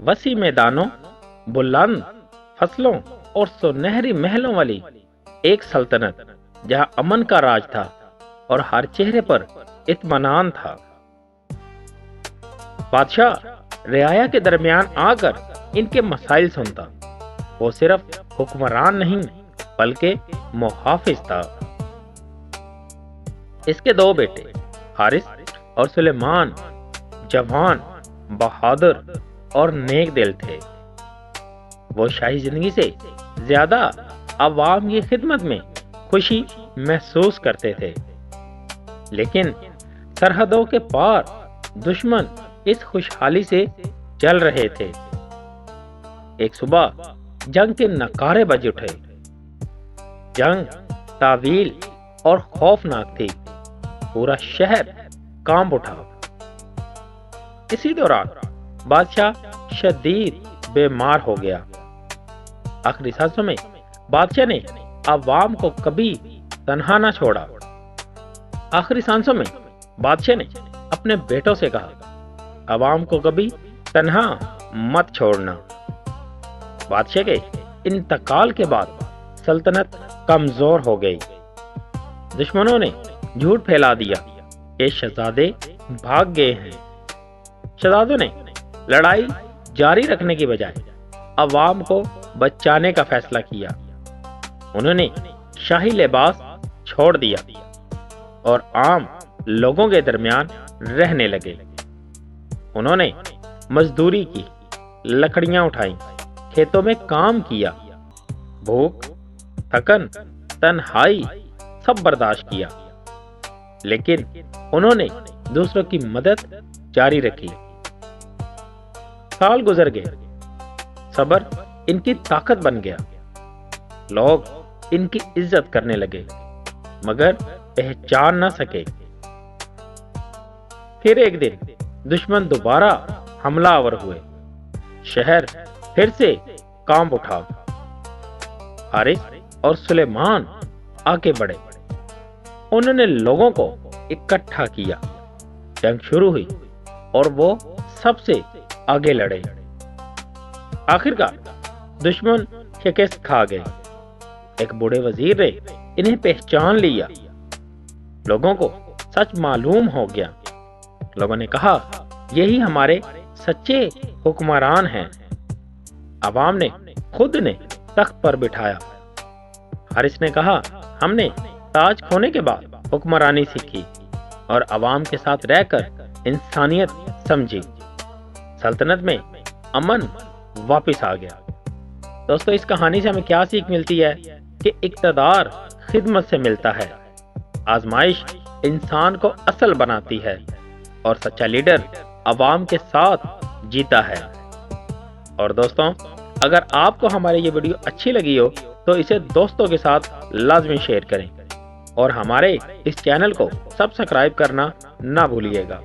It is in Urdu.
وسیع میدانوں، بلند فصلوں اور سنہری محلوں والی ایک سلطنت جہاں امن کا راج تھا اور ہر چہرے پر اطمینان تھا۔ بادشاہ رعایا کے درمیان آ کر ان کے مسائل سنتا۔ وہ صرف حکمران نہیں بلکہ محافظ تھا۔ اس کے دو بیٹے حارث اور سلیمان جوان، بہادر اور نیک دل تھے۔ وہ شاہی زندگی سے زیادہ عوام کی خدمت میں خوشی محسوس کرتے تھے، لیکن سرحدوں کے پار دشمن اس خوشحالی سے جل رہے تھے۔ ایک صبح جنگ کے نعرے بج اٹھے۔ جنگ طویل اور خوفناک تھی، پورا شہر کانپ اٹھا۔ اسی دوران بادشاہ شدید بیمار ہو گیا۔ آخری سانسوں میں بادشاہ نے عوام کو کبھی تنہا نہ چھوڑا۔ آخری سانسوں میں بادشاہ نے اپنے بیٹوں سے کہا، عوام کو کبھی تنہا مت چھوڑنا۔ بادشاہ کے انتقال کے بعد سلطنت کمزور ہو گئی۔ دشمنوں نے جھوٹ پھیلا دیا کہ شہزادے بھاگ گئے ہیں۔ شہزادوں نے لڑائی جاری رکھنے کی بجائے عوام کو بچانے کا فیصلہ کیا۔ انہوں نے شاہی لباس چھوڑ دیا اور عام لوگوں کے درمیان رہنے لگے۔ انہوں نے مزدوری کی، لکڑیاں اٹھائیں، کھیتوں میں کام کیا، بھوک، تھکن، تنہائی سب برداشت کیا، لیکن انہوں نے دوسروں کی مدد جاری رکھی۔ سال گزر گئے، صبر ان کی طاقت بن گیا۔ لوگ ان کی عزت کرنے لگے مگر پہچان نہ سکے۔ پھر ایک دن دشمن دوبارہ حملہ آور ہوئے۔ شہر پھر سے کانپ اٹھا۔ حارث اور سلیمان آگے بڑھے۔ انہوں نے لوگوں کو اکٹھا کیا۔ جنگ شروع ہوئی اور وہ سب سے آگے لڑے۔ آخرکار دشمن شکست کھا گئے۔ ایک بوڑھے وزیر نے انہیں پہچان لیا۔ لوگوں کو سچ معلوم ہو گیا۔ لوگوں نے کہا، یہی ہمارے سچے حکمران ہیں۔ عوام نے خود نے تخت پر بٹھایا۔ حارث نے کہا، ہم نے تاج کھونے کے بعد حکمرانی سیکھی اور عوام کے ساتھ رہ کر انسانیت سمجھی۔ سلطنت میں امن واپس آ گیا۔ دوستو، اس کہانی سے ہمیں کیا سیکھ ملتی ہے کہ اقتدار خدمت سے ملتا ہے، آزمائش انسان کو اصل بناتی ہے اور سچا لیڈر عوام کے ساتھ جیتا ہے۔ اور دوستوں، اگر آپ کو ہماری یہ ویڈیو اچھی لگی ہو تو اسے دوستوں کے ساتھ لازمی شیئر کریں اور ہمارے اس چینل کو سبسکرائب کرنا نہ بھولیے گا۔